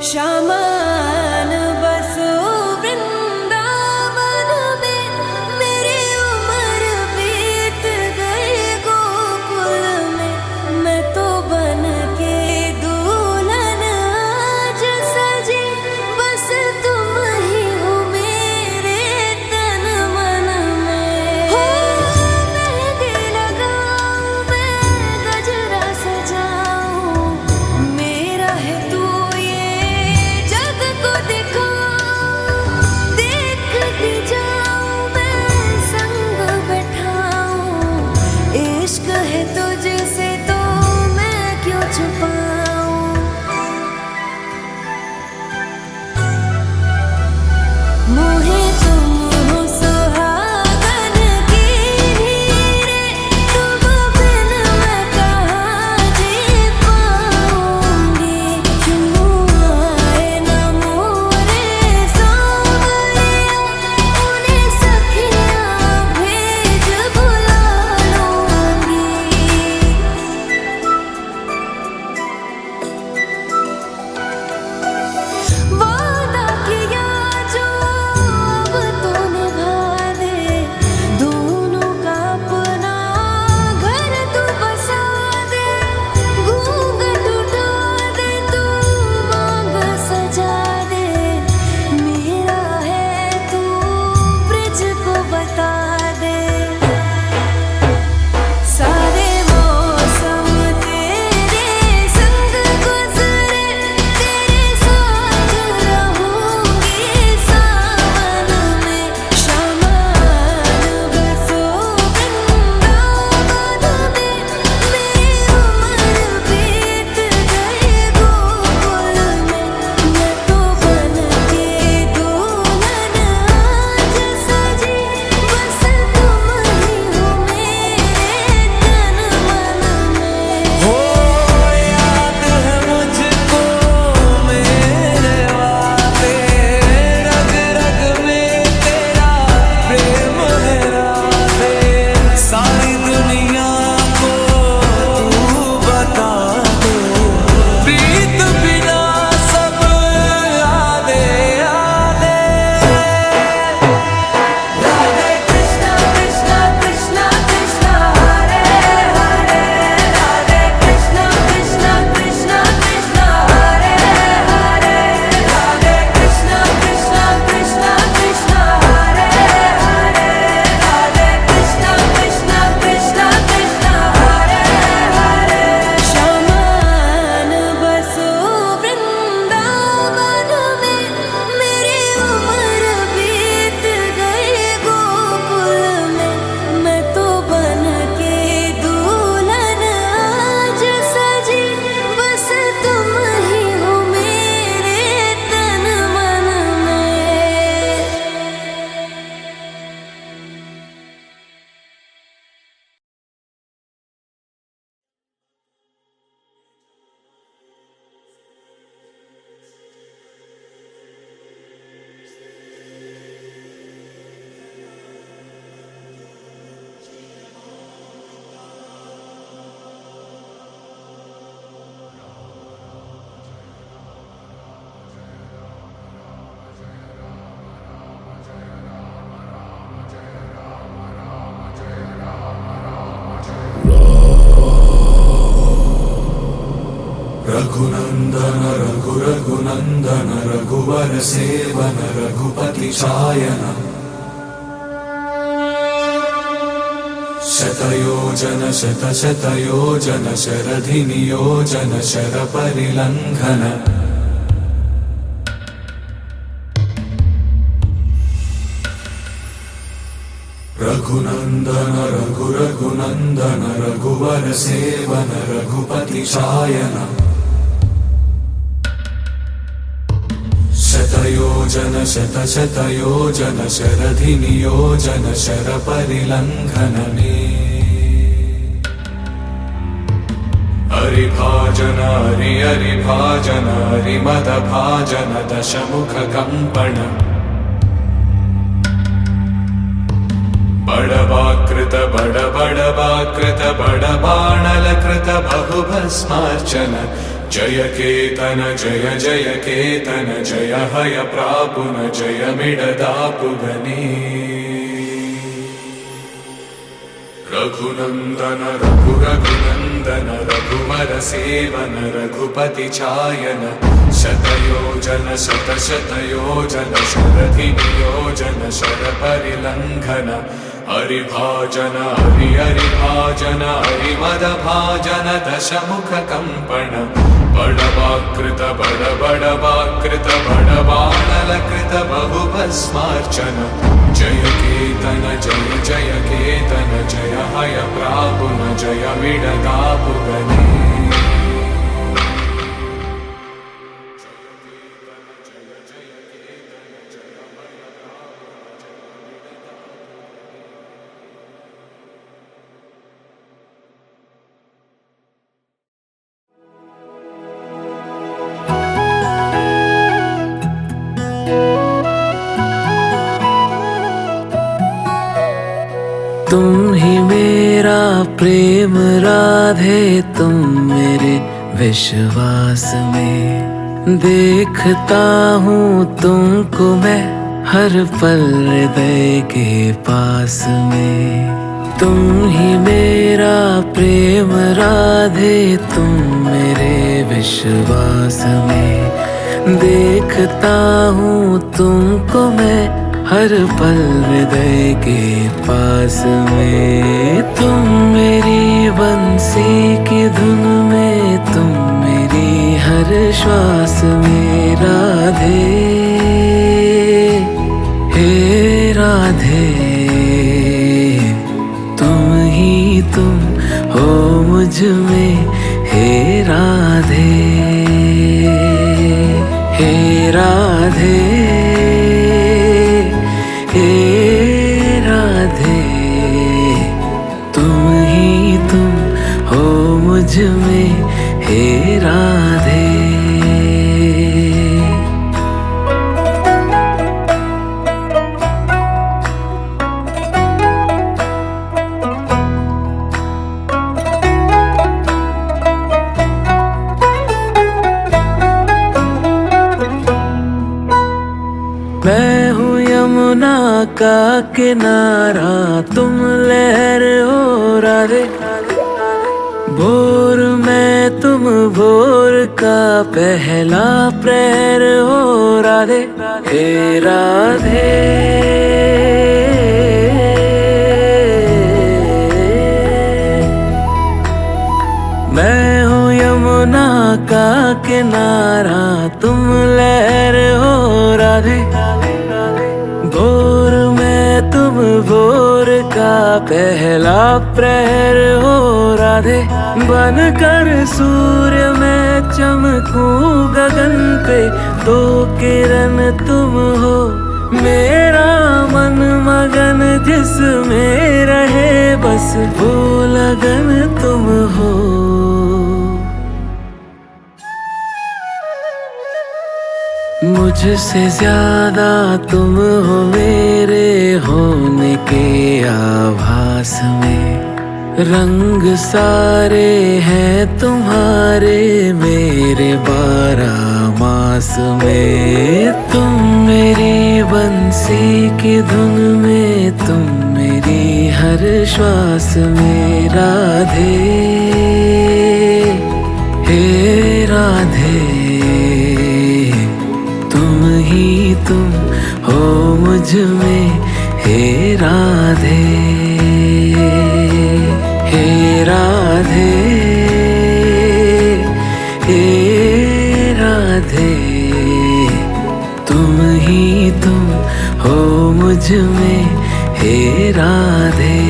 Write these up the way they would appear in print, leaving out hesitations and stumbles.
शामान बसो वृंदावन में, मेरी उम्र बीत गई गोकुल में। मैं तो बन के दुल्हन आज सजी, बस तुम ही हो मेरे तन मन में। हो मेहंदी लगाऊं मैं, गजरा सजाऊं, मेरा है तू तुझसे तो मैं क्यों छुपाऊं। मोहे तुम हो सुहागन की हीरे, तुम बिन मैं कहाँ जी पाऊंगी। क्यों आए न मोरे सांवरिया, उन्हें सखियाँ भेज बुला लूंगी। वादा किया जो अब तो निभा दे, दोनों का अपना घर तू बसा दे। घूंघट उठा दे तू, मांग सजा दे, मेरा है तू ब्रिज को बता दे। सारे मौसम तेरे संग गुजरे, तेरे साथ रहूंगी सावन में। शामान बसो वृंदावन में, मेरी उम्र बीत गई गोकुल में। मैं तो बन के दुल्हन आज सजी, बस तुम ही हो मेरे तन मन में। हो याद है मुझको मेरे वादे, रग रग में तेरा प्रेम है राधे। सारी दुनिया को तू बता दे, प्रीत बिना सब आधे आधे। राधे कृष्णा कृष्णा कृष्णा कृष्णा हरे हरे, राधे कृष्णा कृष्णा कृष्णा कृष्णा हरे हरे, राधे कृष्णा कृष्णा कृष्णा कृष्णा हरे हरे, राधे कृष्णा कृष्णा कृष्णा कृष्णा हरे हरे। शामान बसो वृंदावन में, मेरी उम्र बीत गई गोकुल में। मैं तो बन के दुल्हन आज सजी, बस तुम ही हो मेरे तन मन में। रघुनंदन रघु रघुनंदन रघुवर सेवन रघुपति चायन। शतयोजन शत शतयोजन शरधि नियोजन शर परिलंघन। रघुनंदन रघु रघुनंदन रघुवर सेवन रघुपति चायन। शतयोजन शत शतयोजन शरधि नियोजन शर परिलंघन में। हरिभाजन हरि हरिभाजन हरिमद भाजन दशमुख कंपन। बड़वाकृत बड़वाकृत बड़बाणलकृत बहुभस्मार्चन। जय केतन जय जय केतन जय हय प्रापुन जय मिडदापुगनी रघुनंदन रघुरघुनंदन रघुवर सेवन रघुपति चायन शतयोजन शतशतयोजन शरधि नियोजन शरपरिलंघन हरिभाजन हरिभाजन हरिमदभाजन दशमुख कंपन बड़वाकृत बड़वाकृत बड़बाणलकृत बहुभस्मार्चन जय केतन जय जय केतन जय हय प्रापुन जय मिडदापुगनी तुम ही मेरा प्रेम राधे, तुम मेरे विश्वास में देखता हूँ तुमको मैं हर पल हृदय के पास में। तुम ही मेरा प्रेम राधे, तुम मेरे विश्वास में देखता हूँ तुमको मैं हर पल हृदय के पास में। तुम मेरी बंसी की धुन में, तुम मेरी हर श्वास में राधे, हे राधे। तुम ही तुम हो मुझ में, हे राधे, हे राधे, हे राधे। तुम ही तुम हो मुझ में, हे राधे। मैं हूँ यमुना का किनारा, तुम लहर हो राधे। भोर में तुम भोर का पहला प्रहर हो राधे, हे राधे। मैं हूँ यमुना का किनारा, तुम लहर हो राधे। भोर में तुम भोर का पहला प्रहर हो राधे। बनकर सूर्य में चमकूं गगन पे, दो किरण तुम हो मेरा मन मगन, जिसमें रहे बस वो लगन तुम हो। मुझसे ज्यादा तुम हो मेरे होने के आभास में। रंग सारे हैं तुम्हारे मेरे 12 मास में। तुम मेरी बंसी की धुन में, तुम मेरी हर श्वास में राधे, हे राधे। तुम ही तुम हो मुझ में, हे राधे, हे राधे, हे राधे। तुम ही तुम हो मुझ में, हे राधे।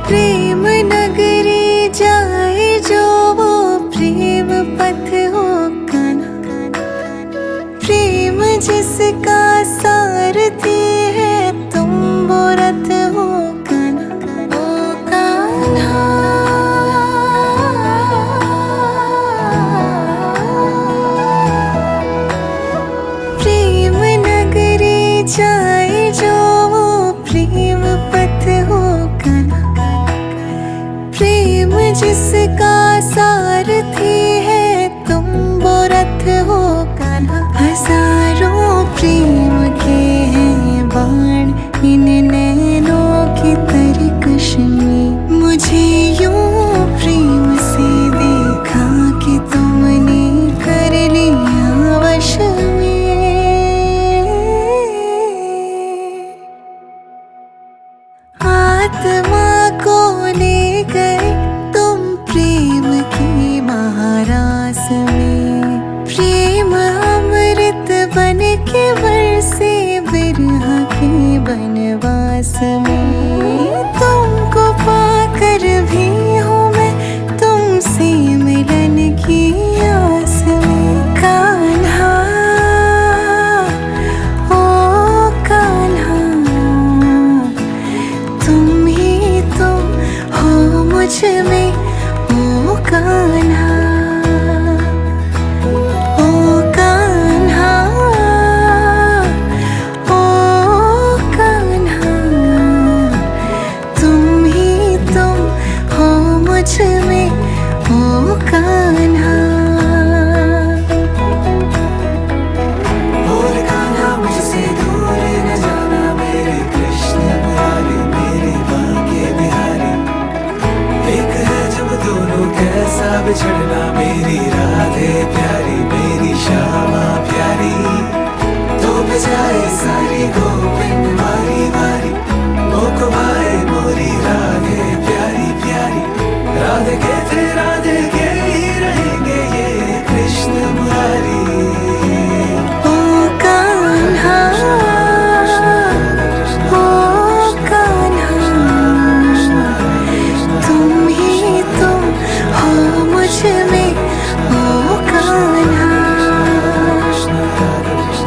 प्रेम नगरी जाए जो वो प्रेम पथ हो काना। प्रेम जिसका सारथी है, तुम वो रथ हो के बरसे बिरहा के बनवास में, तुमको पाकर भी हूँ मैं तुमसे मिलन की आस में। कान्हा ओ कान्हा, तुम ही तुम हो मुझ में ओ कान्हा। मुझ में ओ कान्हा। और कान्हा मुझसे दूर न जाना, मेरे कृष्ण मुरारी मेरे बांके बिहारी। एक है जब दोनों कैसा बिछड़ना, मेरी राधे प्यारी मेरी श्यामा प्यारी। तो बजाए सारी गोविंद मारी मारी, मोको भाए मोरी राधे प्यारी प्यारी। राधे के ही रहेंगे ये कृष्ण मुरारी। ओ कान्हा ओ कान्हा, तुम ही तुम हो मुझ में ओ कान्हा।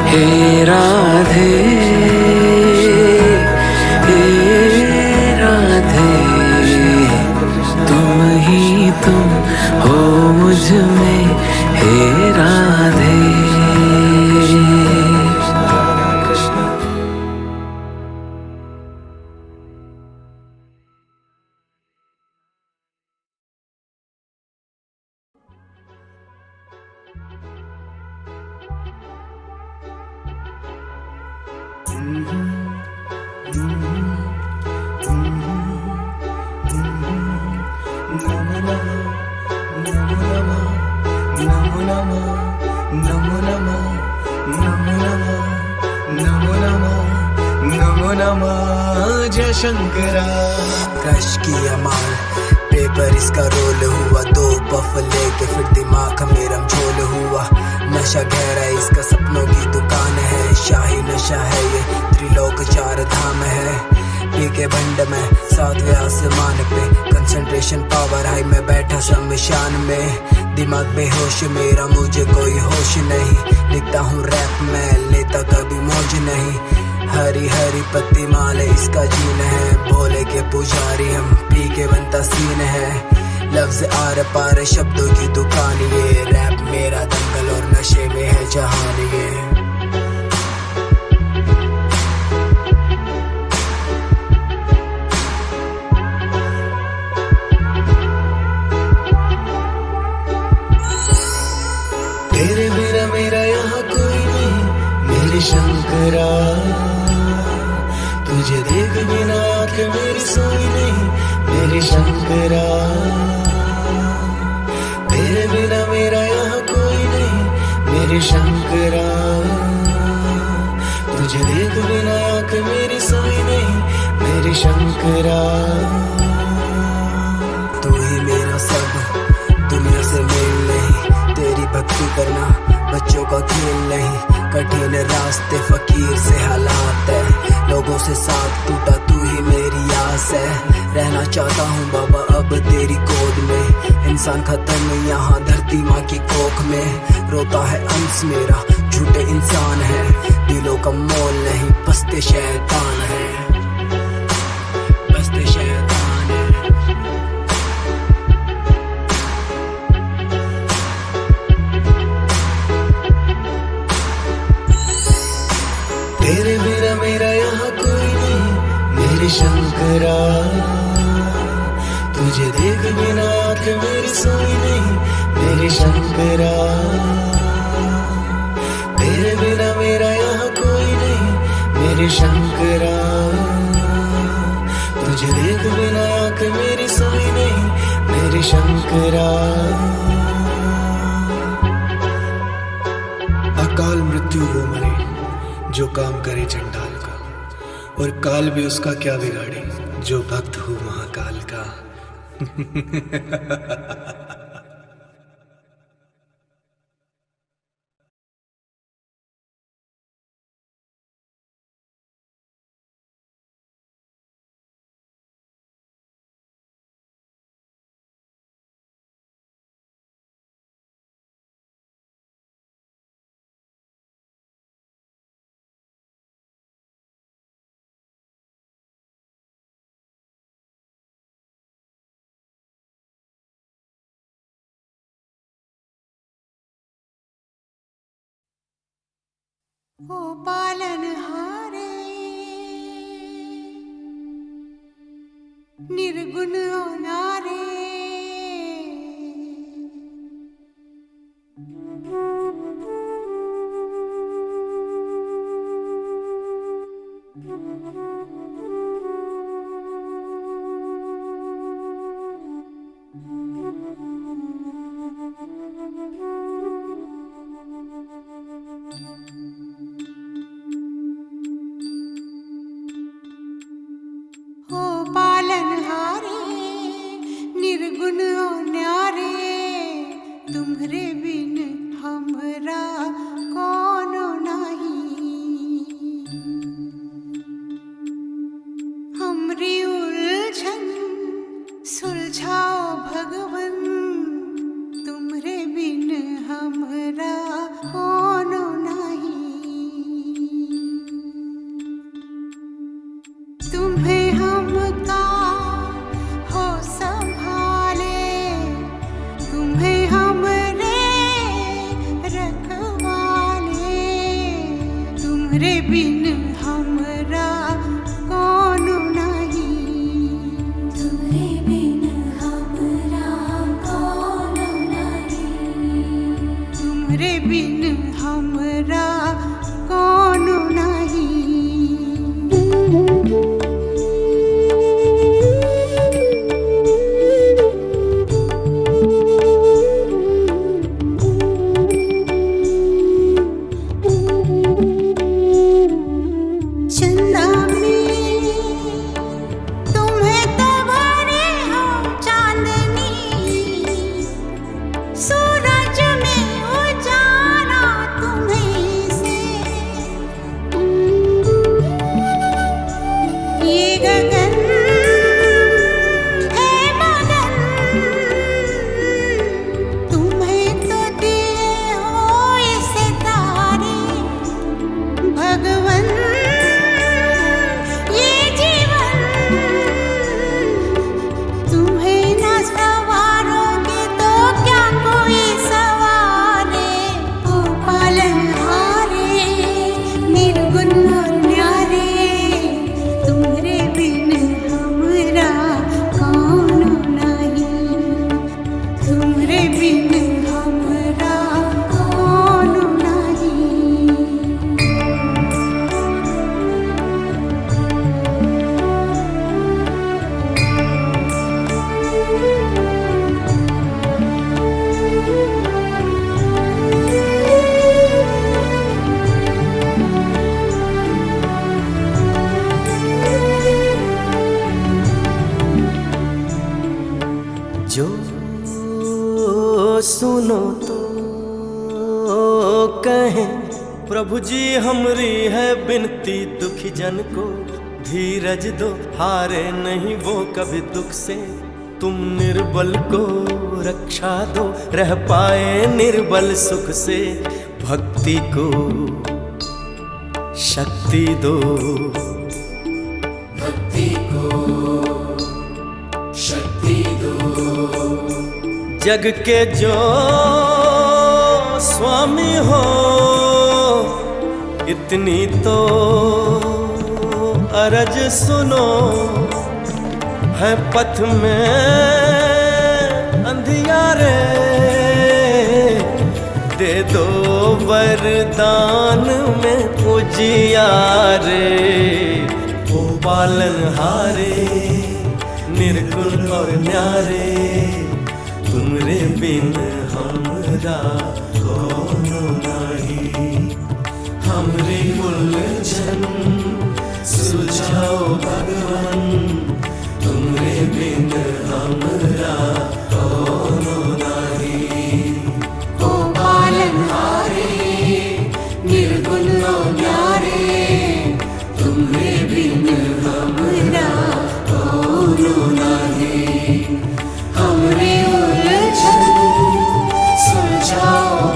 हे राधे हे राधे, तुम ही तुम हो मुझ में हे राधे। नमो नमः जय शंकरा। क्रश किया माल पेपर इसका रोल हुआ, दो पफ लेके फिर दिमाग मेरा झोल हुआ। नशा गहरा इसका सपनों की दुकान है, शाही नशा है ये त्रिलोक चार धाम है। पी के भंड में सातवें आसमान पे, कंसंट्रेशन पावर हाई में बैठा शमशान में। दिमाग बेहोश मेरा मुझे कोई होश नहीं, लिखता हूँ रैप में लेता कभी मौज नहीं। हरी हरी पत्ती माले इसका जीन है, भोले के पुजारी हम पी के बनता सीन है। लफ्ज आर पार शब्दों की दुकान ये, रैप मेरा दंगल और नशे में है जहान ये। तेरे बिना मेरा यहाँ कोई नहीं मेरे शंकरा, तुझे देख बिना आंखें मेरी सोई नहीं मेरे शंकरा। तेरे बिना मेरा यहाँ कोई नहीं मेरे शंकरा, तुझे देख बिना आंखें मेरी सोई नहीं मेरे शंकरा। तू ही मेरा सब, दुनिया से मेल नहीं, तेरी भक्ति करना बच्चों का खेल नहीं। कठिन रास्ते फकीर से हालात है, लोगों से साथ टूटा तू ही मेरी आस है। रहना चाहता हूँ बाबा अब तेरी गोद में, इंसान खत्म यहाँ धरती माँ की कोख में। रोता है अंश मेरा झूठे इंसान है, दिलों का मोल नहीं बसते शैतान है, बसते शैतान है। तेरे बिना मेरा यहाँ कोई नहीं मेरे शंकरा, तुझे देख बिना आंखें मेरी सोई नहीं मेरे शंकरा। तेरे बिना मेरा यहाँ कोई नहीं मेरे शंकरा, तुझे देख बिना आंखें मेरी सोई नहीं मेरे शंकरा। अकाल मृत्यु वो मरे जो काम करे चंडाल का, और काल भी उसका क्या बिगाड़े जो भक्त हो महाकाल का। ओ पालनहारे निर्गुण नारे ओ पालनहारे निर्गुण न्यारे तुम्हरे बिन हमरा कोनो नहीं। हमरी उलझन सुलझाओ भगवन तुम्हरे बिन हमरा कोनो नहीं। तुम्हें हमका हो संभाले तुम्हें हमरे रखवाले तुम्हरे बिन हमरा कोनो नहीं। तुम्हरे बिन हमरा कोनो नहीं। तुम्हरे बिन हमरा कोनो नहीं। चंदा में तुम्हें तो भरे हो चांदनी सूरज में उजाला तुम्हें से। ये गगन है मगन तुम्हें तो दिए हो ये सितारे भगवन। ये जीवन तुम्हें न सवारोगे तो क्या कोई सवारे। ओ पालनहारे निर्गुण न्यारे तुम्हरे बिन हमरा कोनो नहीं। तुम्हरे बिन हमरा कोनो नहीं। जो सुनो तो कहें प्रभु जी हमरी है बिनती दुखी जन को धीरज दो हारे नहीं वो कभी दुख से। तुम निर्बल को रक्षा दो रह पाए निर्बल सुख से। भक्ति को शक्ति दो भक्ति को शक्ति दो। जग के जो स्वामी हो इतनी तो अरज सुनो। है पथ में अंधियारे दे दो वरदान में उजियारे। ओ पालनहारे निर्गुण और न्यारे तुमरे बिन हमरा कोनो नहीं। हमरे उलझन सुलझाओ भगवन तुमरे बिन हमरा कोनो नहीं। ओ पालनहारे निर्गुण न्यारे तुम्हरे बिन हमरा कोनो नहीं। हमरे उलझन सुलझाओ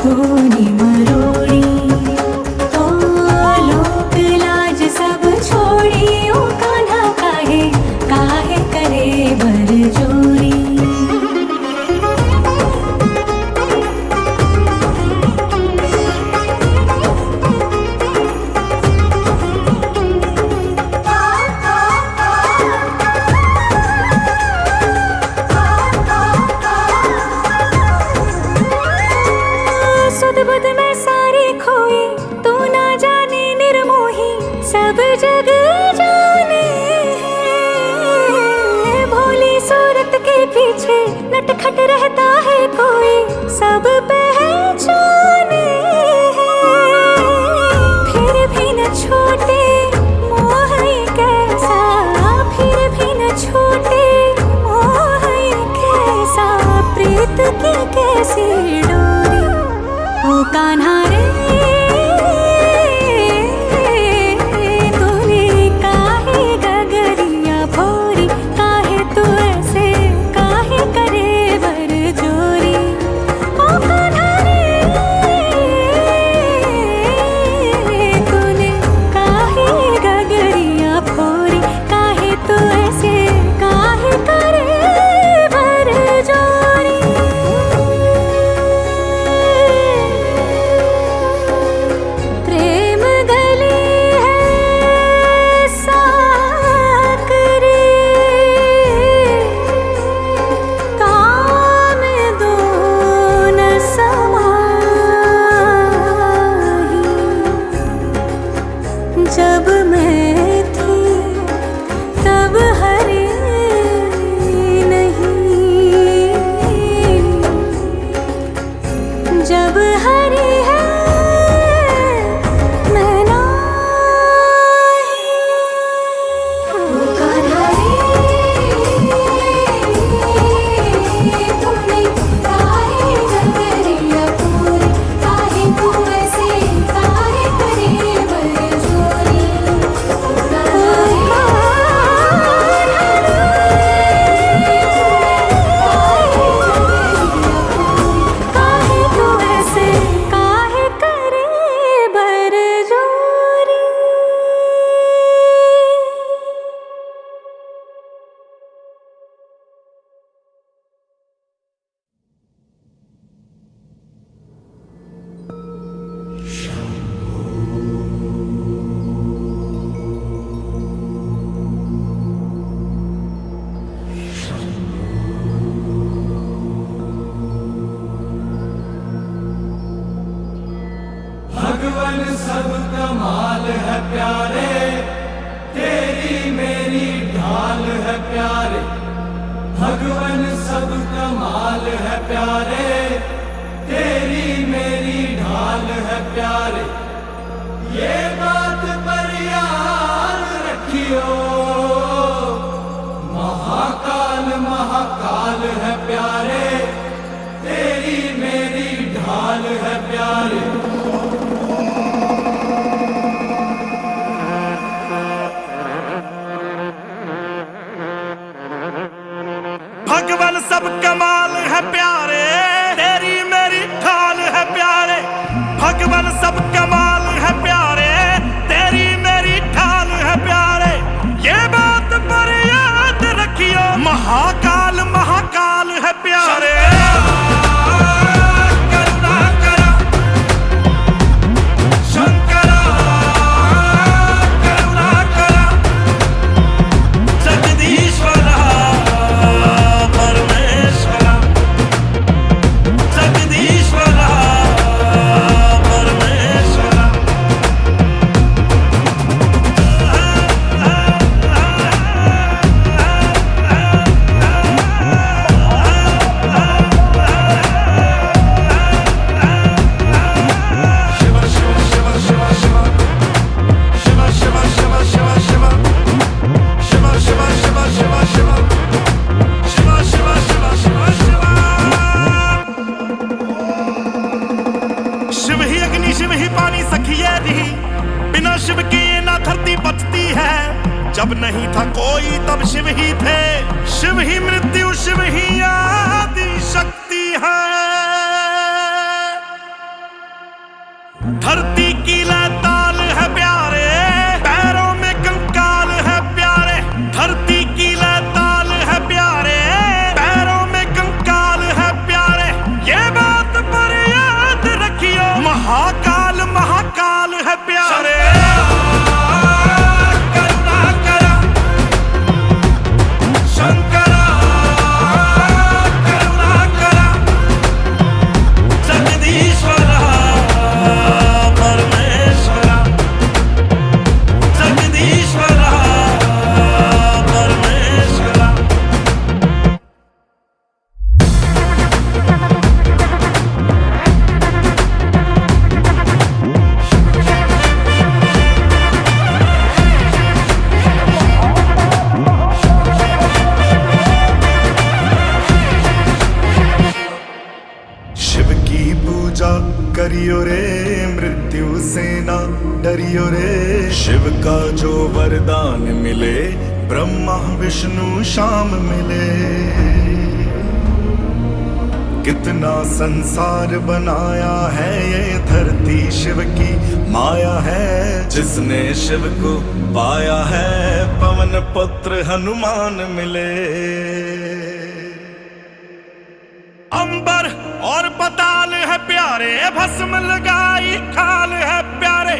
तूने मरोड़ी। ओ लोक लाज सब छोड़ी, ओ कान्हा काहे काहे करे बरजोरी। सुध बुध में सारी खोई, तू ना जाने निर्मोही, सब जग जाने है। भोली सूरत के पीछे नटखट रहता है कोई, सब पहचाने है। फिर भी न छोटे मोह ये कैसा, फिर भी न छोटे मोह ये कैसा, प्रीत की कैसी डोरी। ओ कान्हा रे तूने काहे गगरिया भोरी, काहे तू ऐसे काहे करे बरजोरी। ओ कान्हा रे तूने काहे गगरिया भोरी, काहे तू ऐसे काहे करे बरजोरी। प्रेम गली है साकरी, काम दो न समाही। जब मैं थी तब हरे नहीं, जब हरी है मैं नाही। ओ कान्हा रे तूने काहे गगरिया भोरी, काहे तू ऐसे काहे करे बरजोरी। ओ कान्हा काहे तू ऐसे काहे करे बरजोरी। भगवन सब कमाल है प्यारे, तेरी मेरी ढाल है प्यारे। भगवन सब कमाल है प्यारे, तेरी मेरी ढाल है प्यारे। ये बात पर याद रखियो, महाकाल महाकाल है प्यारे, तेरी मेरी ढाल है प्यारे। भगवान सब कमाल है प्यारे, तेरी मेरी ढाल है प्यारे। भगवान सब कमाल है प्यारे, तेरी मेरी ढाल है प्यारे। ये बात पर याद रखियो, महाकाल महाकाल है प्यारे। करुणा करा शंकरा, करुणा करा जगदीश्वरा, परमेश्वरा जगदीश्वरा, परमेश्वरा। जब नहीं था कोई तब शिव ही थे, शिव ही मृत्यु शिव ही आदि शक्ति है। धरती की लैताल है प्यारे, पैरों में कंकाल है प्यारे। धरती की लैताल है प्यारे, पैरों में कंकाल है प्यारे। ये बात पर याद रखियो, महाकाल महाकाल है प्यारे। करियो रे मृत्यु से ना डरियो रे, शिव का जो वरदान मिले ब्रह्मा विष्णु शाम मिले। कितना संसार बनाया है ये धरती शिव की माया है, जिसने शिव को पाया है पवन पुत्र हनुमान मिले। अंबर और पताल है प्यारे, भस्म लगाई खाल है प्यारे।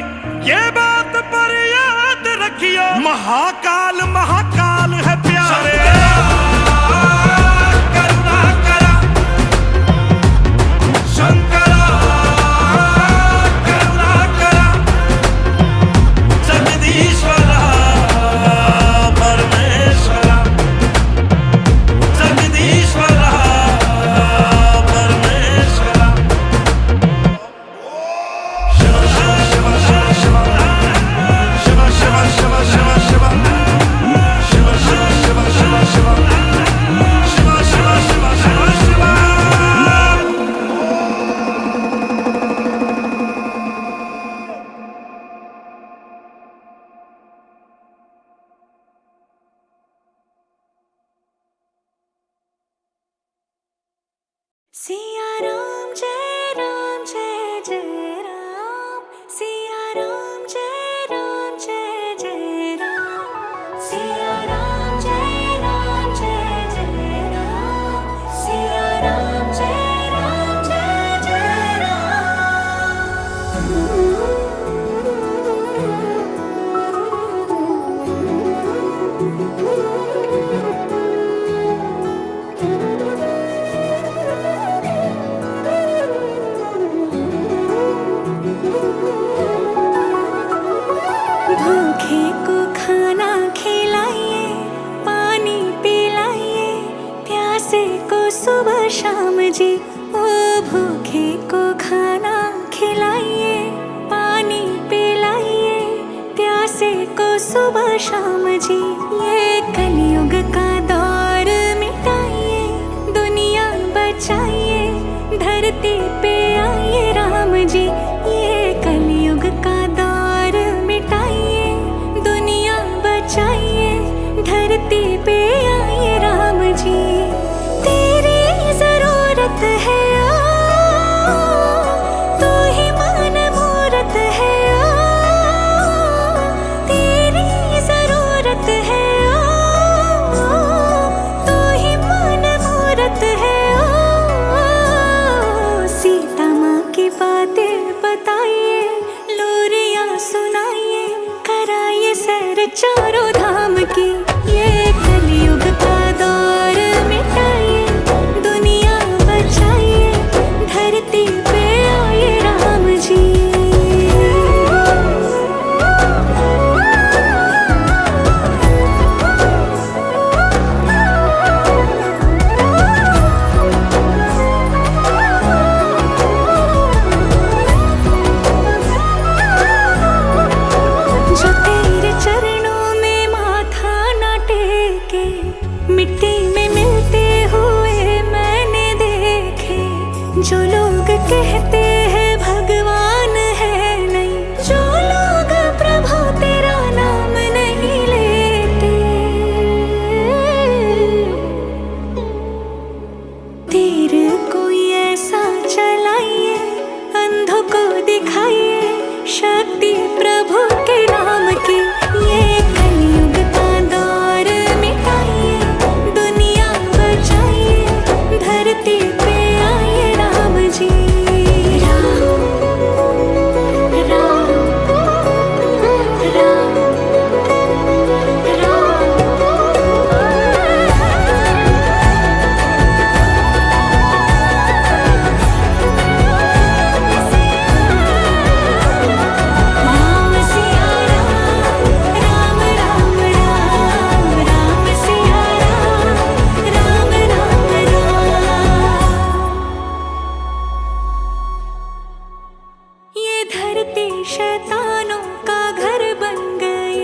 ये बात पर याद रखियो, महाकाल महाकाल है प्यारे। सिया राम जय जय राम, सिया राम जय जय राम। सिया राम जय जय राम, सिया राम जय जय भूखे को खाना खिलाइए, पानी पिलाइए, प्यासे को सुबह शाम जी। ओ भूखे को खाना खिलाइए, पानी पिलाइए, प्यासे को सुबह शाम जी। ये कलयुग का दौर मिटाइए, दुनिया बचाइए, धरती पे आइए राम जी। ये कलयुग का दौर मिटाइए, दुनिया बचाइए, धरती पे आइए राम जी। तेरी जरूरत है तू ही मान मूरत है, तेरी जरूरत है तू ही मान मूरत है। सीता माँ की बातें बताइए, लोरियां सुनाइए, कराइए सैर चारों धाम की। ये कलयुग का दौर मिटाइए, दुनिया बचाइए, धरती पे आइए राम जी। जो तेरे चरणों में माथा न टेके, मिट्टी में मिलते हुए मैंने देखे। जो लोग कहते हैं भगवान है नहीं, जो लोग प्रभु तेरा नाम नहीं लेते, तीर कोई ऐसा चलाइए, अंधों को दिखाइए, शक्ति प्रभु के नाम की। ये कलयुग का दौर मिटाइए, दुनिया बचाइए, धरती पे आए राम जी। राम राम राम राम सिया राम राम राम राम सिया राम राम राम। ये धरती शैतानों का घर बन गई,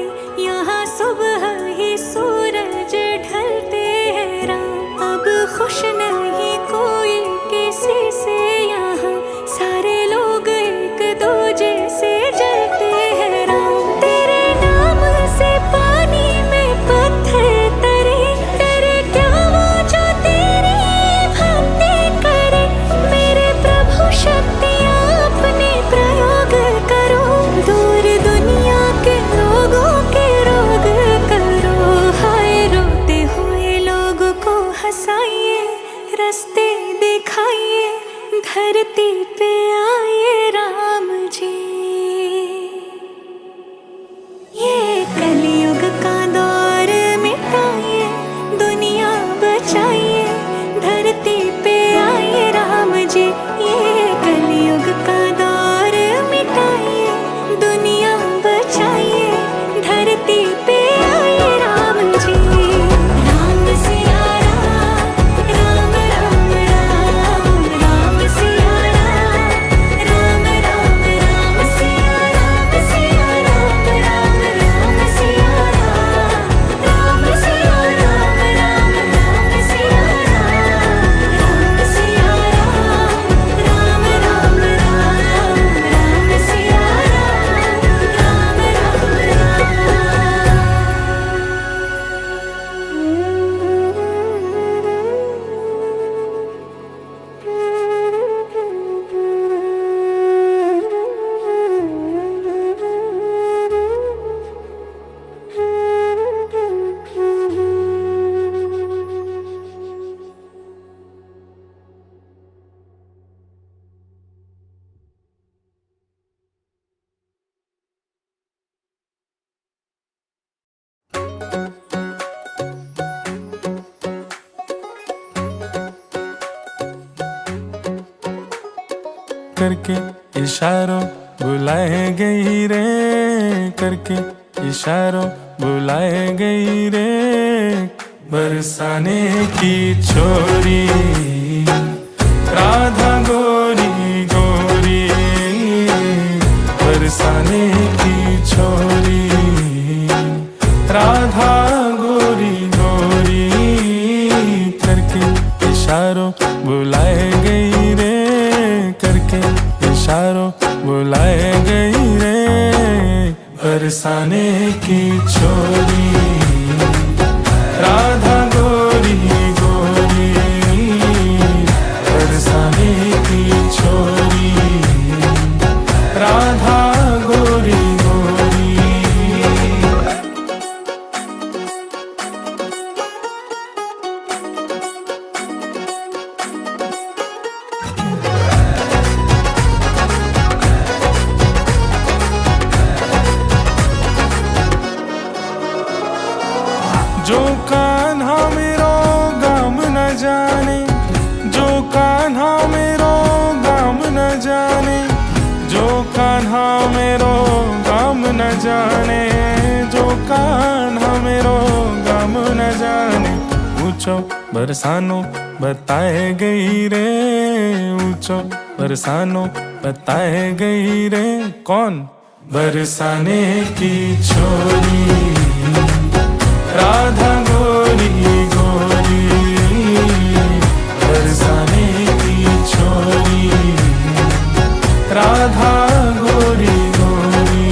यहाँ सुबह ही सूरज ढलते हैं राम। अब खुश नहीं कोई किसी से, यहाँ सारे लोग एक दूजे से जलते हैं राम। तेरे नाम से पानी में पत्थर तरे, तेरे क्या वो जो तेरी भक्ति करे। मेरे प्रभु शक्तियाँ अपने प्रयोग करो, दूर दुनिया के लोगों के रोग करो। हाय रोते हुए लोगों को हंसाइए, रास्ते दिखाइए, धरती पे आए राम जी। ये कलयुग का दौर मिटाइए, दुनिया बचाइए, धरती पे आए राम जी। ये कलयुग का दौर मिटाइए, दुनिया बचाइए, धरती पे आए राम जी। राम सिया राम राम राम राम सिया राम राम राम सिया राम राम राम सिया राम सिया राम राम सिया राम सिया राम राम राम सिया करके इशारों बुलाए गई रे, करके इशारों बुलाए गई रे। बरसाने की छोरी राधा गोरी गोरी, बरसाने की छोरी राधा गोरी गोरी। करके इशारों बुलाए गई रे, करके इशारों बुलाए गई रे। बरसाने की छोरी राधा गोरी गोरी, बरसाने की छोरी राधा गोरी गोरी। जो कान्हा मेरो गाम न जाने, जो कान्हा मेरो गाम न जाने, जो कान्हा मेरो गाम न जाने, जो कान्हा मेरो गाम न जाने। ऊंचो बरसानो बताए गई रे, ऊंचो बरसानो बताए गई रे। कौन? बरसाने की छोरी राधा गोरी गोरी, बरसाने की छोरी राधा गोरी गोरी।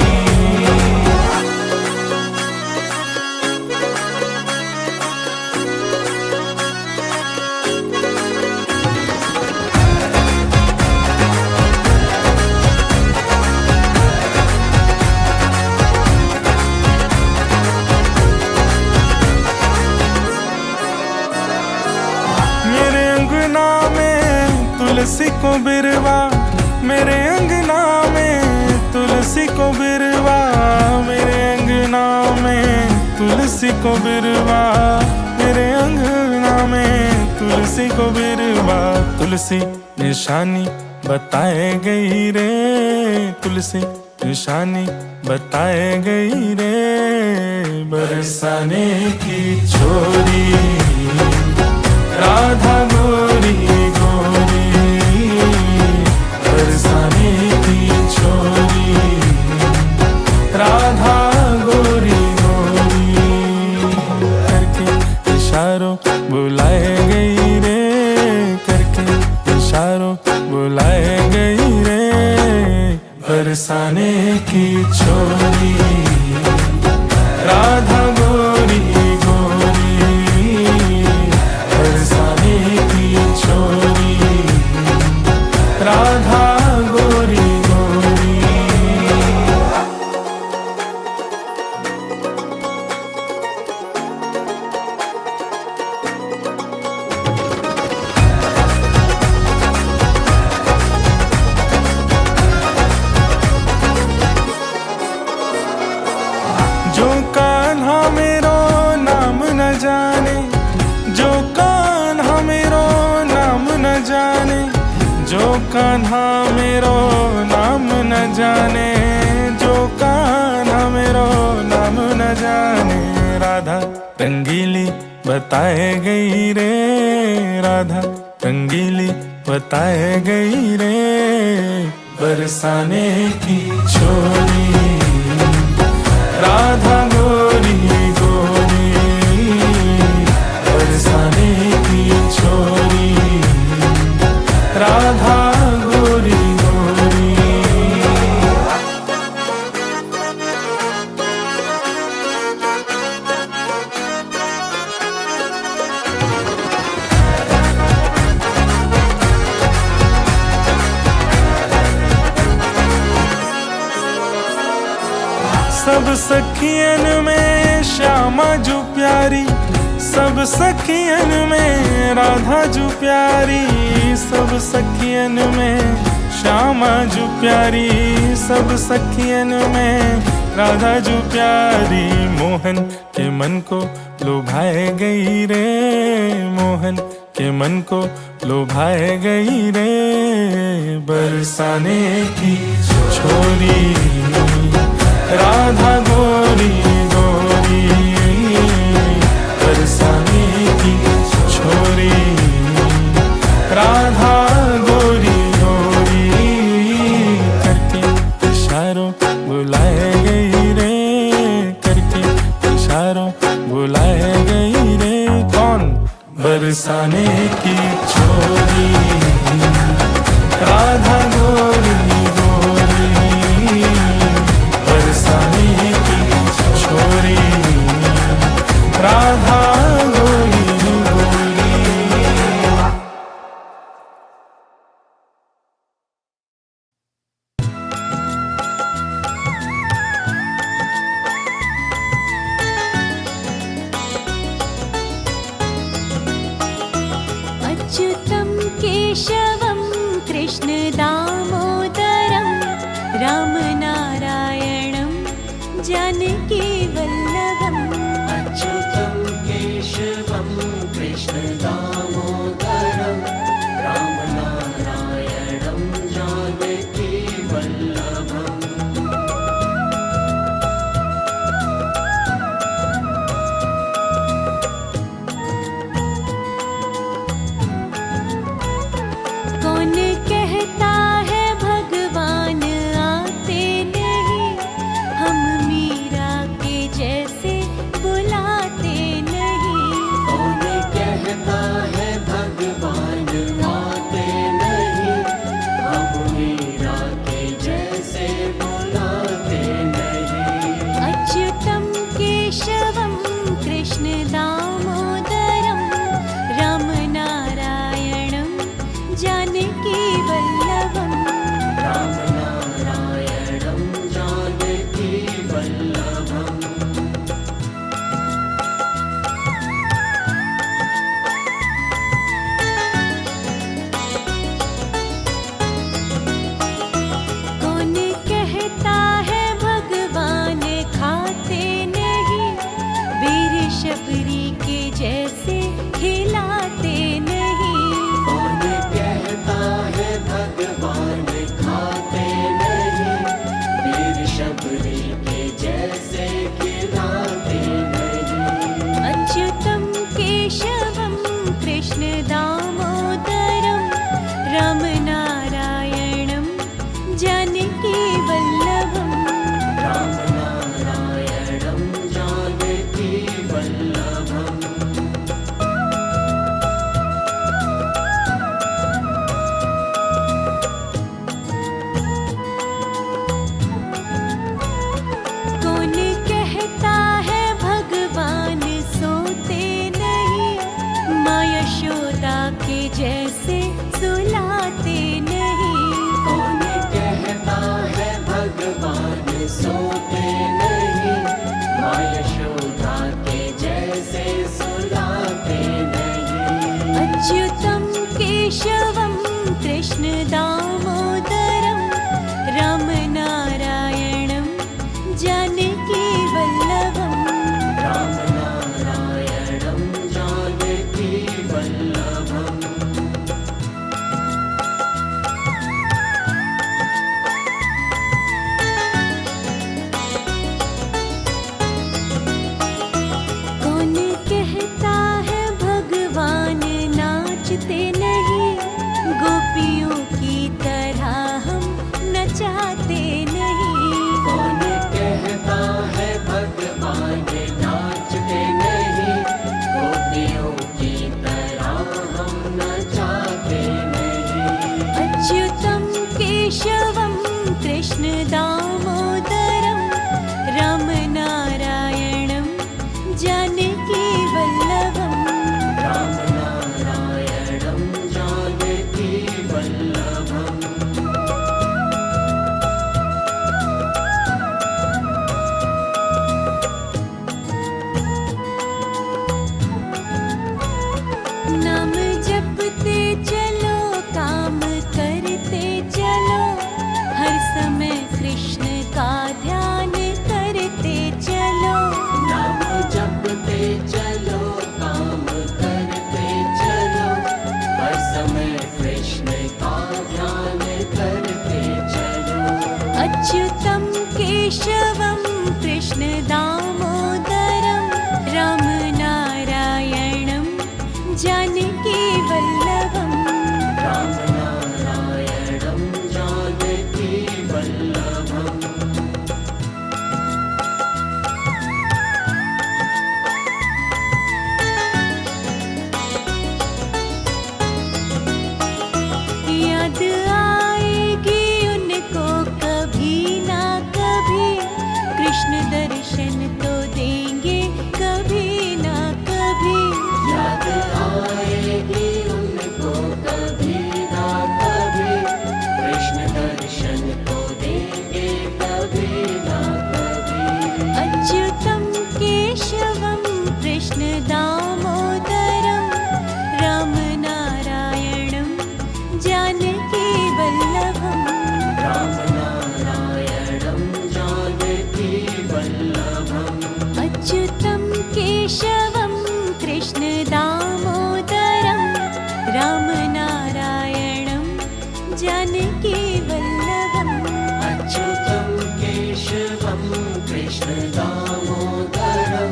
तुलसी को बिरवा मेरे अंगना में, तुलसी को बिरवा मेरे अंगना में, तुलसी को बिरवा। तुलसी निशानी बताए गई रे, तुलसी निशानी बताए गई रे, बरसाने की छोरी राधा गोरी गोरी, बरसाने की छोरी राधा गोरी गोरी, करके इशारों बुलाए गई रे, करके इशारों बुलाए गई रे, बरसाने की छोरी राधा गोरी गोरी, बरसाने की छोरी राधा गोरी गोरी। जो कान्हा मेरो नाम न जाने, जो कान्हा मेरो नाम न जाने, जो कान्हा मेरो नाम न जाने, जो कान्हा मेरो नाम न जाने, राधा रंगीली बताए गई रे, राधा रंगीली बताए गई रे, बरसाने की छोरी राधा गोरी गोरी, बरसाने की छोरी राधा गोरी गोरी। सब सखियन में श्यामा जो प्यारी, सब सखियन में राधा जो प्यारी, सब सखियन में श्यामा जो प्यारी, सब सखियन में राधा जो प्यारी, मोहन के मन को लुभाए गई रे, मोहन के मन को लुभाए गई रे, बरसाने की छोरी राधा गोरी गोरी, बरसाने की छोरी राधा गोरी गोरी, करके इशारों बुलाए गई रे, करके इशारों बुलाए गई रे, कौन? बरसाने की छोरी राधा गोरी गोरी, बरसाने की छोरी राधा गोरी गोरी। अच्युतं केशवं कृष्ण दामोदरं रामनारायणं जानकी वल्लभम्। अच्युतं केशवं कृष्ण दामोदरं रामनारायणं जानकी वल्लभम्। कौन कहता है भगवान आते नहीं, हम मीरा के जैसे बुलाते नहीं। कौन कहता है भगवान आते नहीं, हम मीरा के जैसे नचाते नहीं। कौन कहता है भगवान नाचते नहीं, गोपियों की तरह हम नचाते नहीं। अच्युतं केशवं कृष्ण दामोदरं रामनारायणं जानकी वल्लभं। रामनारायणं जानकी वल्लभम्। नाम जपते चलो काम करते चलो, हर समय कृष्ण का ध्यान करते चलो। नाम जपते चलो काम करते चलो, हर समय कृष्ण का ध्यान करते चलो। अच्युतं केशवं कृष्ण दामोदरं रामनारायणं जानकी वल्लभं। रामनारायणं जानकी वल्लभम्। याद आएगी उनको कभी ना कभी, कृष्ण दर्शन तो देंगे कभी ना कभी। याद आएगी उनको कभी ना कभी, कृष्ण दर्शन तो देंगे कभी ना कभी। अच्युतं केशवं कृष्ण दामोदरं रामनारायणं जानकी वल्लभं। रामनारायणं जानकी वल्लभम्। अच्युतं केशवं कृष्ण दामोदरं रामनारायणं जानकी वल्लभम्। अच्युतं केशवं कृष्ण दामोदरं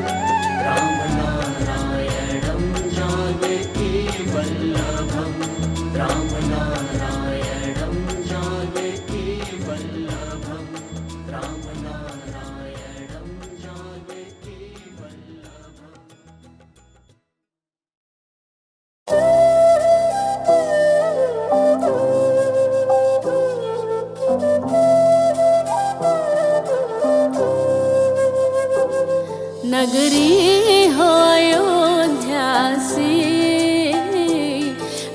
रामनारायणं जानकी वल्लभम्। रामनारायणं जानकी वल्लभम्। रामनारायणं जानकी वल्लभम्। नगरी हो अयोध्या से,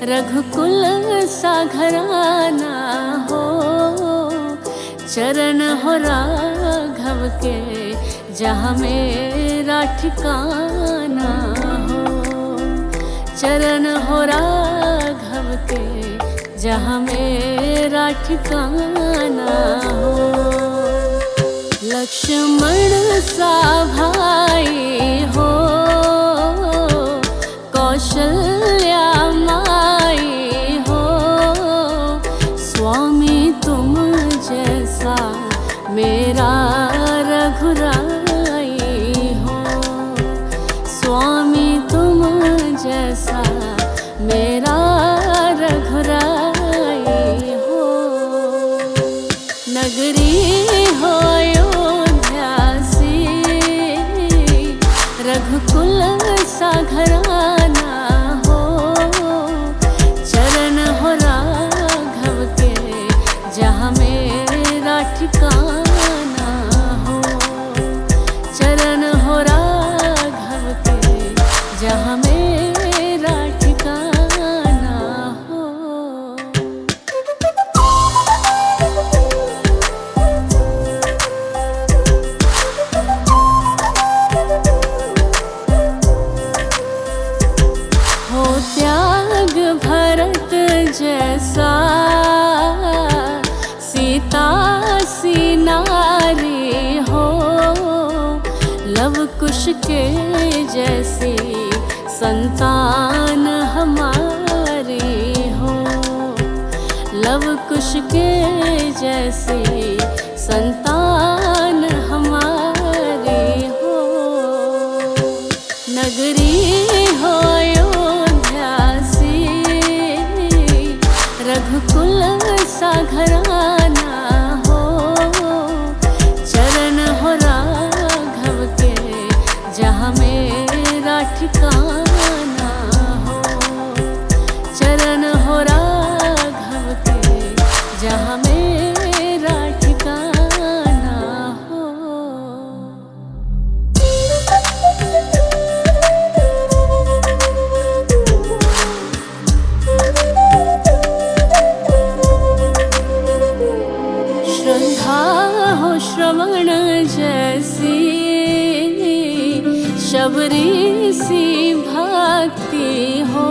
रघुकुल सा घराना हो, चरण हो राघव के जहाँ मेरा ठिकाना हो। चरण हो राघव के जहाँ मेरा ठिकाना हो। लक्ष्मण सा भाई हो, कौशल्या माई हो, स्वामी तुम जैसा मेरा रघुराई हो। स्वामी तुम जैसा मेरा रघुराई हो। नगरी हो अयोध्या से, रघुकुल सा घराना हो, चरण हो राघव के जहाँ मेरा ठिकाना हो। चरण हो राघव के जहाँ मेरा ठिकाना हो। हो त्याग भरत जैसा, सीता सी नारी हो, लव कुश के जैसी संतान हमारी हो। लव कुश के जैसी संतान हमारी हो। नगरी हो अयोध्या से, रघुकुल सा घराना हो, हो श्रवण जैसी, शबरी सी भक्ति हो,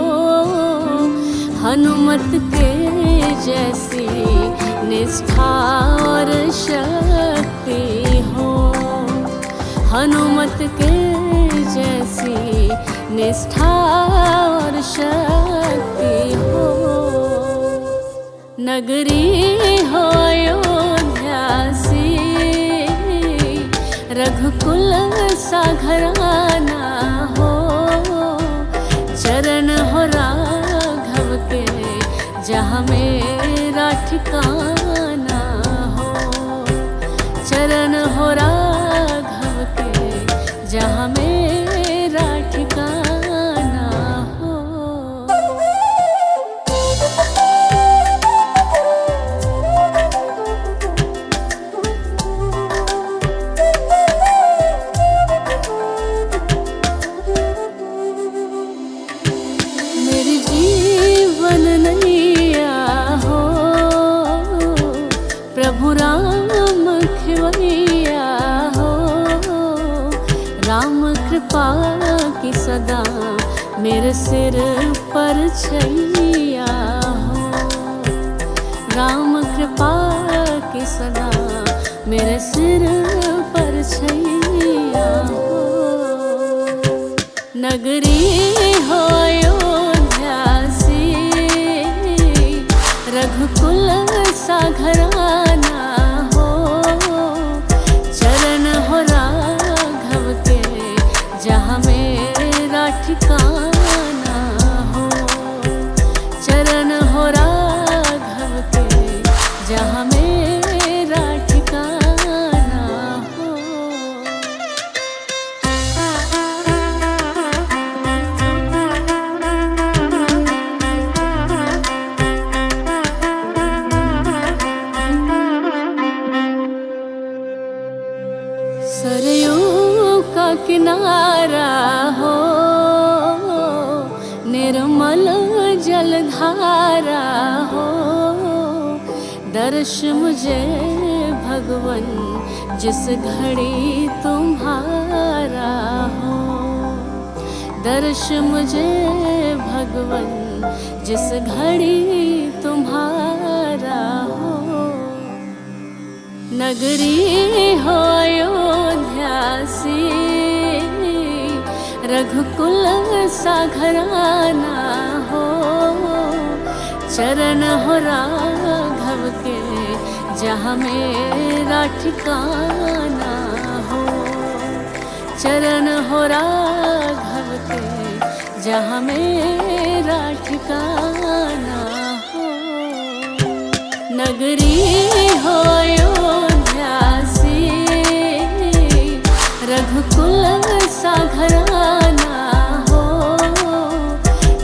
हनुमत के जैसी निष्ठा और शक्ति हो, हनुमत के जैसी निष्ठा और शक्ति हो। नगरी हो अयोध्या सी, रघुकुल सा घराना हो, चरण हो राघव के जहाँ मेरा ठिकाना हो, चरण हो राघव के जहाँ मेरा ठिकाना हो। मेरी जीवन नैया हो, प्रभु राम खिवैया हो, राम कृपा की सदा मेरे सिर पर छैया हो, राम कृपा की सदा मेरे सिर पर छैया हो। नगरी हो अयोध्या सी, रघुकुल सा घराना हो, चरण हो राघव के जहाँ मेरा ठिकाना हो, चरण हो राघव के जहाँ मेरा ठिकाना हो। सरयू का किनारा हो, निर्मल जलधारा हो, दर्श मुझे भगवन जिस घड़ी तुम्हारा हो, दर्श मुझे भगवन जिस घड़ी तुम्हारा हो। नगरी हो अयोध्या सी, रघुकुल सा घराना हो, चरण हो राघव के जहाँ मेरा ठिकाना हो, चरण हो राघव के जहाँ मेरा ठिकाना हो। नगरी हो अयोध्या सी, रघुकुल सा घराना हो,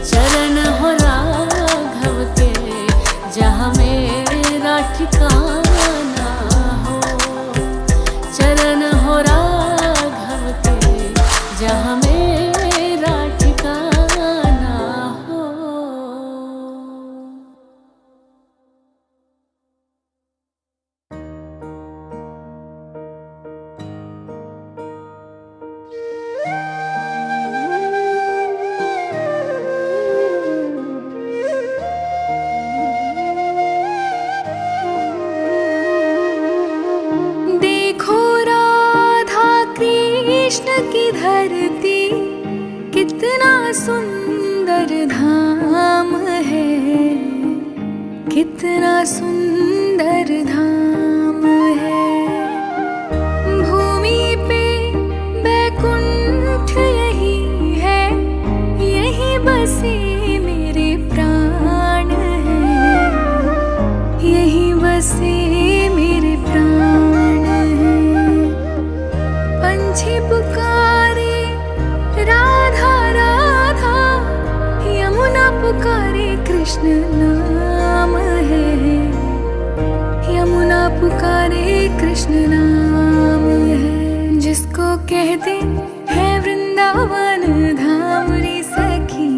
चरण हो राघव के जहाँ मेरा ठिकाना हो, चरण हो राघव के जहाँ मेरा ठिकाना हो। कृष्ण की धरती कितना सुंदर धाम है, कितना सुंदर धाम है। भूमि पे बैकुंठ यही है, यही बसे मेरे प्राण हैं, यही बसे मेरे प्राण हैं। पंछी पुकारे राधा राधा, यमुना पुकारे कृष्ण नाम है, यमुना पुकारे कृष्ण नाम है। जिसको कहते हैं वृंदावन धाम री सखी,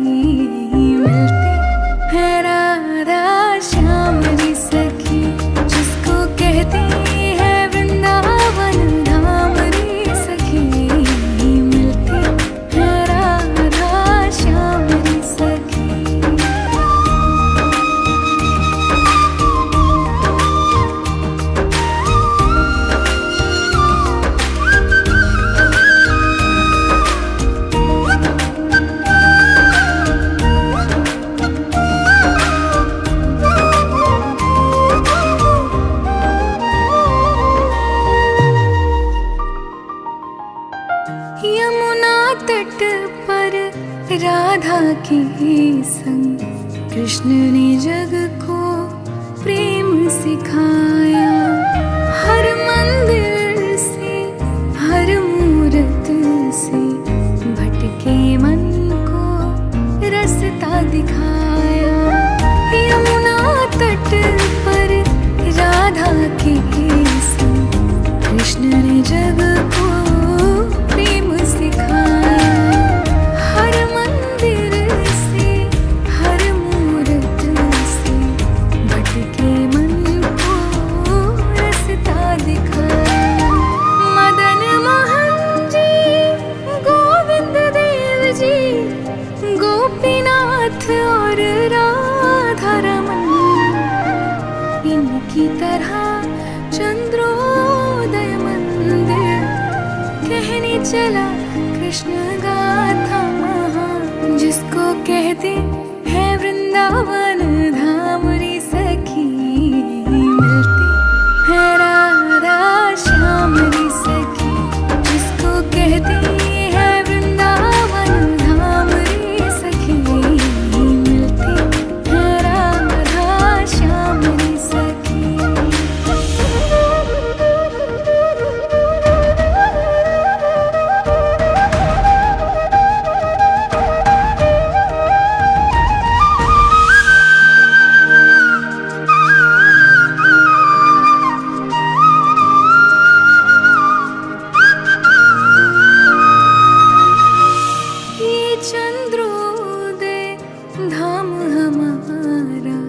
मिलते हैं राधा श्याम री सखी। जिसको कहते हैं के संग कृष्ण ने जग को प्रेम सिखाया। हर मंदिर से हर मूरत से भटके मन को रास्ता दिखाया। यमुना तट पर राधा के संग कृष्ण ने जग को प्रेम सिखाया। हर मंदिर से हर मूरत से भटके मन को रास्ता दिखाया। मदन मोहन जी, गोविंद देव जी, गोपीनाथ और राधा रमन, इनकी तरह चंद्रोदय मंदिर कहने चला कृष्ण गाथा महान। जिसको कहते हैं वृंदावन धाम री सखी, मिलती है राधा श्याम री सखी। जिसको कहते हैं वृंदावन धाम री सखी, मिलती है राधा श्याम री सखी। ये चंद्रोदय धाम हमारा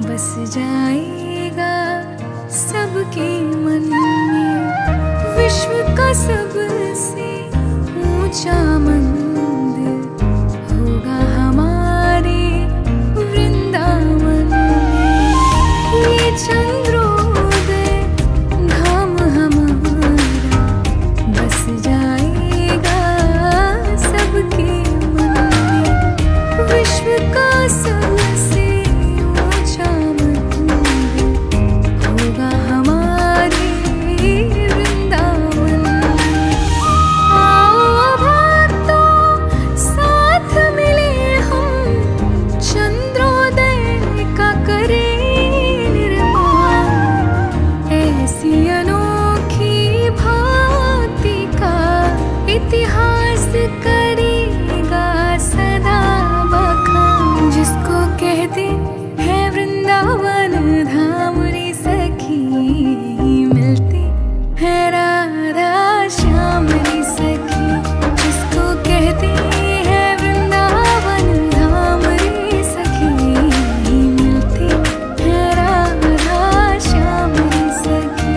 बस जाएगा सबके मन में। विश्व का सबसे ऊंचा मंदिर होगा हमारे वृंदावन में। ये चंद्रोदय धाम हमारा बस जाएगा सबके मन में। विश्व का सबसे ऊंचा मंदिर होगा हमारे वृंदावन में। आओ भक्तों, साथ मिले हम, चंद्रोदय का करें निर्माण। ऐसी अनोखी भक्ति का इतिहास करेगा सदा बखान। जिसको कहते हैं वृंदावन धाम री सखी, मिलती है राधा श्याम री सखी। जिसको कहते हैं वृंदावन धाम री सखी, मिलती है राधा श्याम री सखी।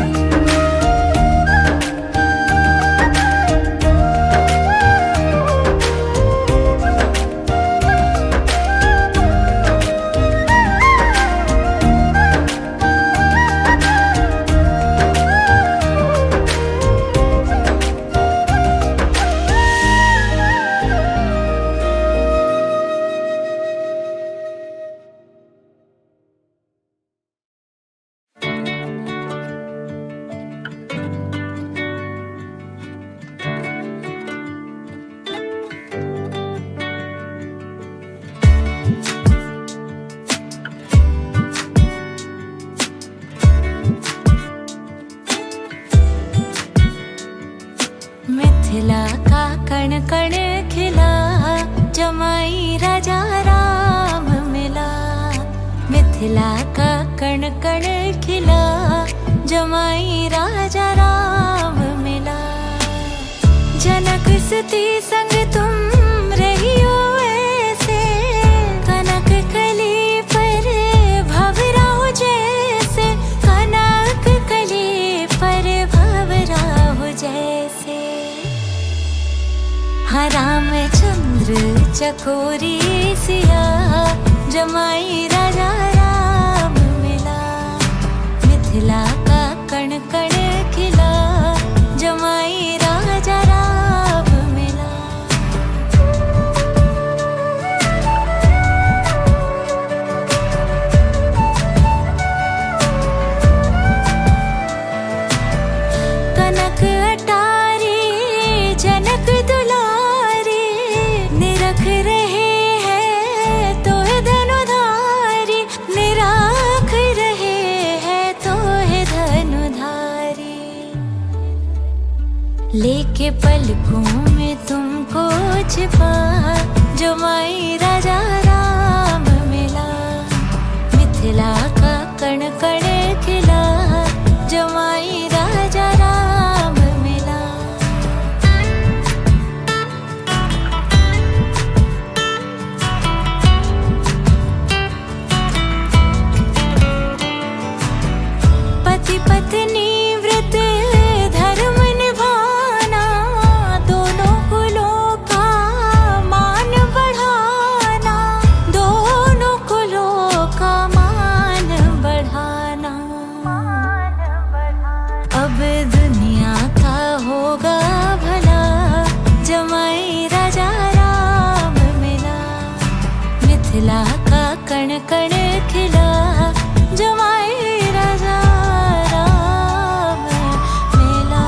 मिथिला का कण कण खिला, जमाई राजा राम मिला। मिथिला का कण कण खिला, जमाई राजा राम मिला। जनक सुती संग तुम रहियो ऐसे, कनक कली पर भवराहो जैसे। कनक कली पर भवराहो जैसे। हाँ रामचंद्र चकोरी सिया, जमाई राजा राम मिला। मिथिला का कण कण खिला, जमाई राजा राम मिला। कनक अटारी जनक दुलारी, निरख रहे हैं लेके पलकों में तुमको छिपा जमाई राजा राम मिला, मिथिला का कण कण खिला जमाई राजा राम मिला। पति पत्नी व्रत धर्म निभाना, दोनों कुलों का मान बढ़ाना, दोनों कुलों का मान बढ़ाना। अब दुनिया का होगा भला जमाई राजा राम मिला, मिथिला का कण कण खिला जमाई राजा राम मिला।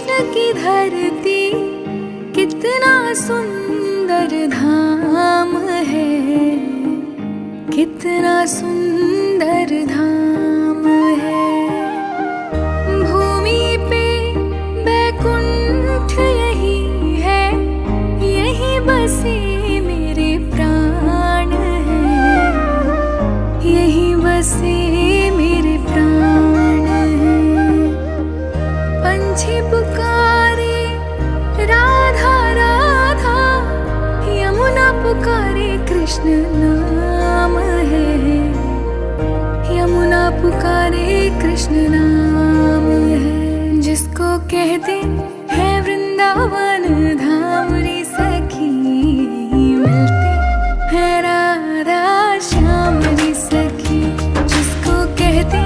कृष्ण की धरती कितना सुंदर धाम है, कितना सुंदर धाम है। भूमि पे बैकुंठ यही है, यही बसे मेरे प्राण हैं, यही बसे मेरे प्राण हैं। पंछी पुकारे राधा राधा, यमुना पुकारे कृष्ण नाम है, यमुना पुकारे कृष्ण नाम है। जिसको कहते हैं वृंदावन धाम री सखी, मिलते हैं राधा श्याम री सखी। जिसको कहते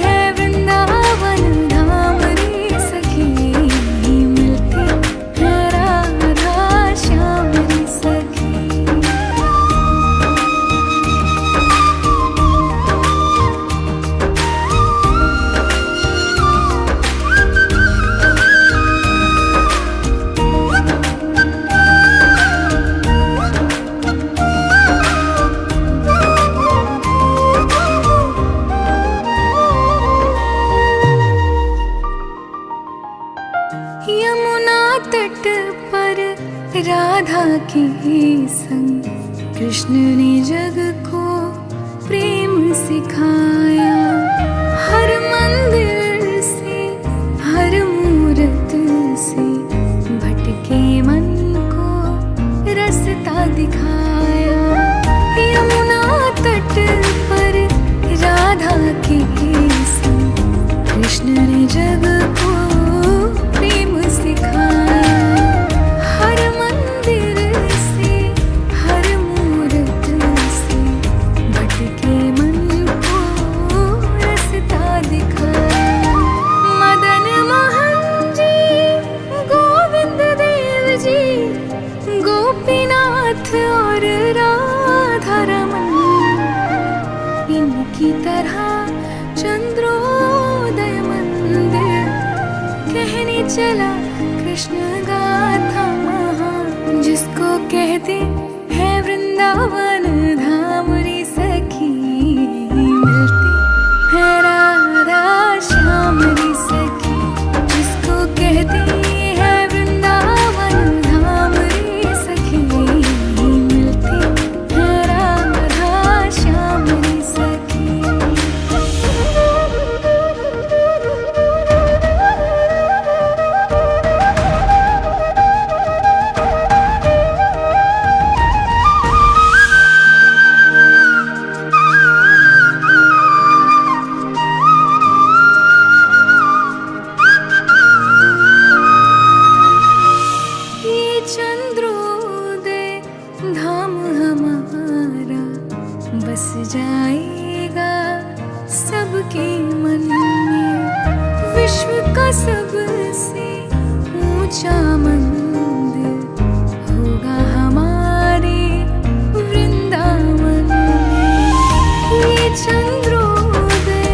हैं वृंदावन धाम री सखी, मिलते हैं राधा श्याम री सखी। यमुना तट पर राधा के संग कृष्ण ने जग को प्रेम सिखाया। हर मंदिर से हर मूरत से भटके मन को रास्ता दिखाया। यमुना तट पर राधा के संग कृष्ण ने जग को प्रेम सिखाया। हर मंदिर से हर मूरत से भटके मन को रास्ता दिखाया। मदन मोहन जी, गोविंद देव जी, गोपीनाथ और राधा रमन, इनकी तरह चंद्रोदय मंदिर कहने चला कृष्ण गाथा महान। जिसको कहते हैं वृंदावन धाम री सखी, मिलते हैं राधा श्याम री सखी। जिसको कहते हैं वृंदावन धाम री सखी, मिलते हैं राधा श्याम री सखी। ये चंद्रोदय धाम हमारा बस जाएगा सबके मन में। विश्व का सबसे ऊंचा मंदिर होगा हमारे वृंदावन में। ये चंद्रोदय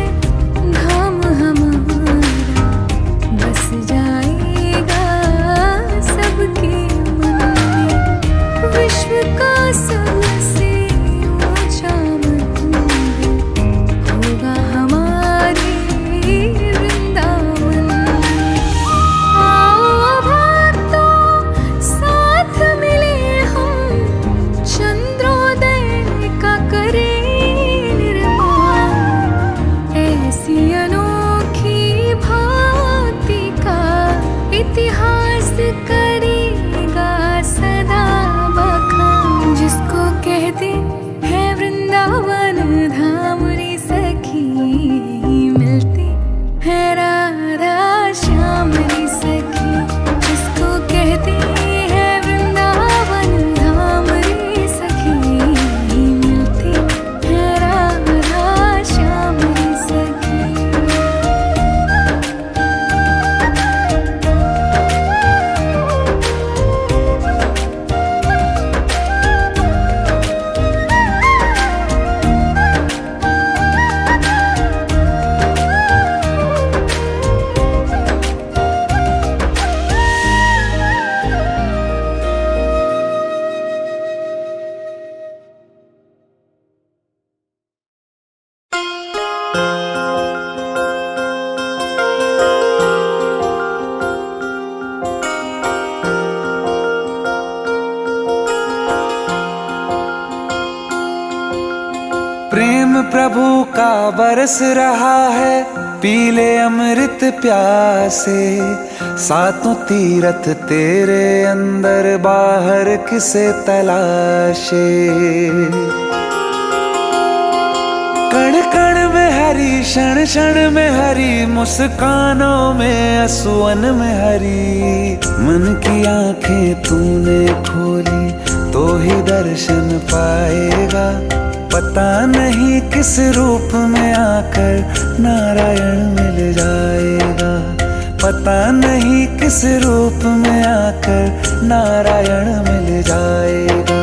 धाम हमारा बस जाएगा सबके मन में। विश्व का सबसे ऊंचा मंदिर होगा हमारे वृंदावन में। आओ भक्तों प्रेम प्रभु का बरस रहा है, पीले अमृत प्यासे। सातों तीरथ तेरे अंदर, बाहर किसे तलाशे। कण कण में हरी, क्षण क्षण में हरी, मुस्कानों में असुवन में हरी। मन की आंखें तूने खोली तो ही दर्शन पाएगा। पता नहीं किस रूप में आकर नारायण मिल जाएगा। पता नहीं किस रूप में आकर नारायण मिल जाएगा।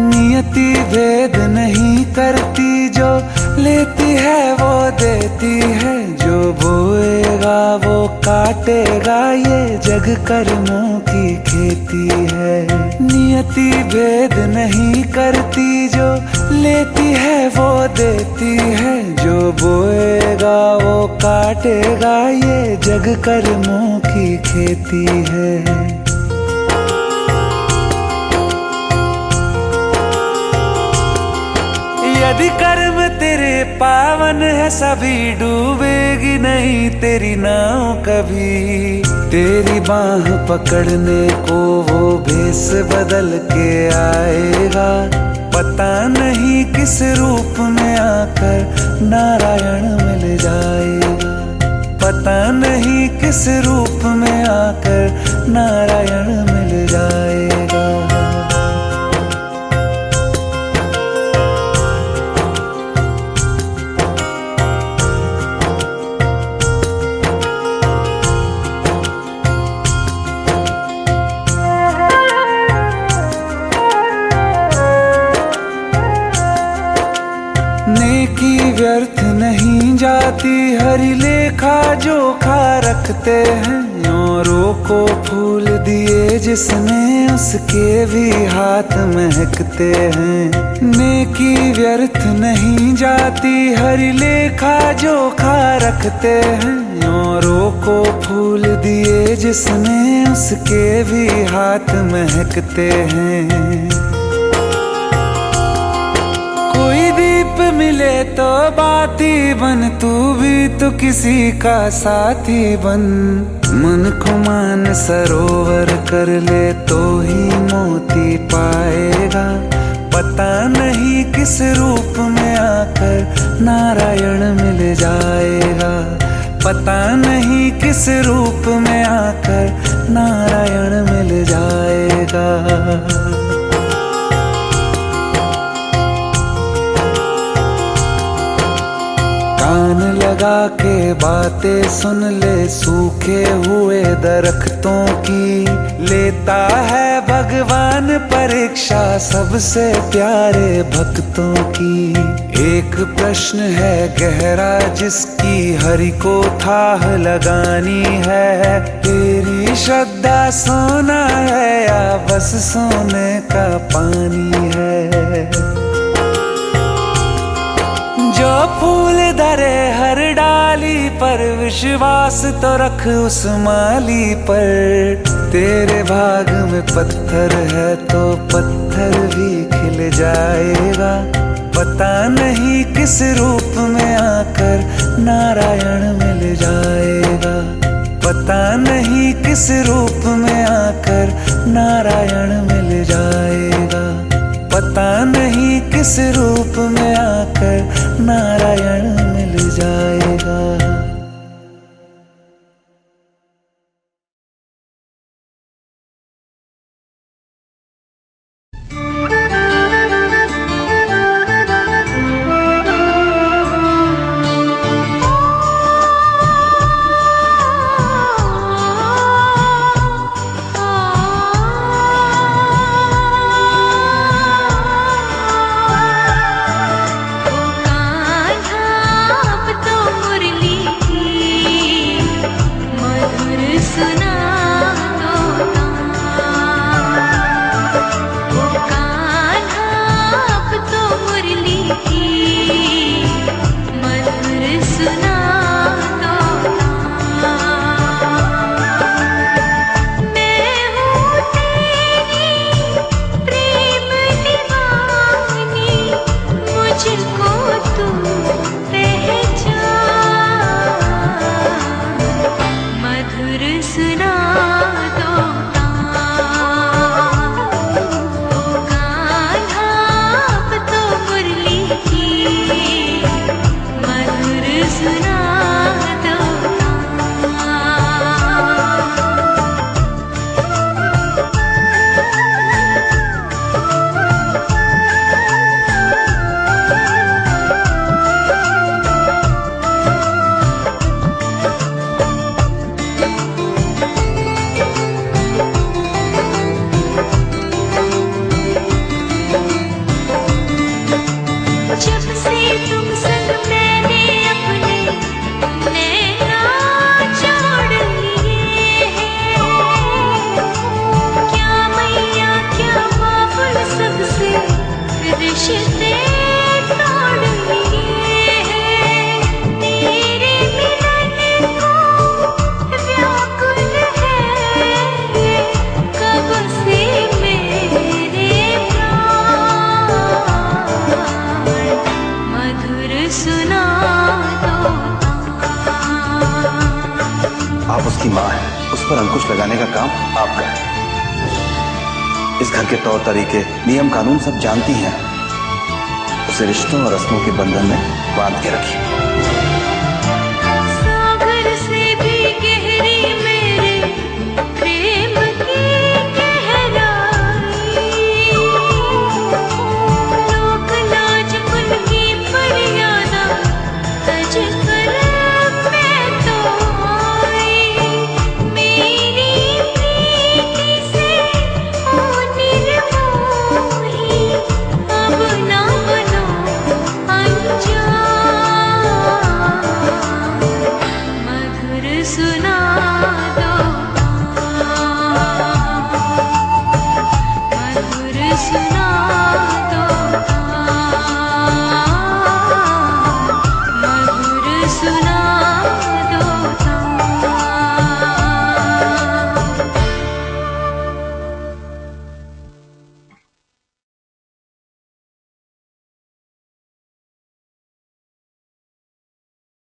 नियति भेद नहीं करती, जो लेती है वो देती है। जो बोएगा वो काटेगा, ये जग कर्मों की खेती है। नियति भेद नहीं करती, जो लेती है वो देती है। जो बोएगा वो काटेगा, ये जग कर्मों की खेती है। यदि कर्म तेरे पावन है, सभी डूबेगी नहीं तेरी नाव कभी। तेरी बाह पकड़ने को वो भेष बदल के आएगा। पता नहीं किस रूप में आकर नारायण मिल जाएगा। पता नहीं किस रूप में आकर नारायण मिल जाएगा। नेकी व्यर्थ नहीं जाती, हरि लेखा जोखा रखते हैं। औरों को फूल दिए जिसने, उसके भी हाथ महकते हैं। नेकी व्यर्थ नहीं जाती, हरि लेखा जोखा रखते हैं। औरों को फूल दिए जिसने, उसके भी हाथ महकते हैं। कोई दीप मिले तो बाती बन, तू भी तो किसी का साथी बन। मन को मान सरोवर कर ले तो ही मोती पाएगा। पता नहीं किस रूप में आकर नारायण मिल जाएगा। पता नहीं किस रूप में आकर नारायण मिल जाएगा। कान लगा के बातें सुन ले, सूखे हुए दरख्तों की। लेता है भगवान परीक्षा सबसे प्यारे भक्तों की। एक प्रश्न है गहरा जिसकी हरि को थाह लगानी है। तेरी श्रद्धा सोना है या बस सोने का पानी है। जो फूल धरे हर डाली पर, विश्वास तो रख उस माली पर। तेरे भाग में पत्थर है तो पत्थर भी खिल जाएगा। पता नहीं किस रूप में आकर नारायण मिल जाएगा। पता नहीं किस रूप में आकर नारायण मिल जाएगा। पता नहीं किस रूप में आकर नारायण मिल जाएगा। उसकी माँ है, उस पर अंकुश लगाने का काम आपका है। इस घर के तौर तरीके, नियम कानून सब जानती हैं, उसे रिश्तों और रस्मों के बंधन में बांध के रखिए। सागर से भी गहरी मेरे प्रेम की गहराई, लोक लाज उनकी फरियादा तज कर मैं तो आई। मेरी प्रीति से हो निर्मोही, अब ना बनो अनजान, मधुर सुना दो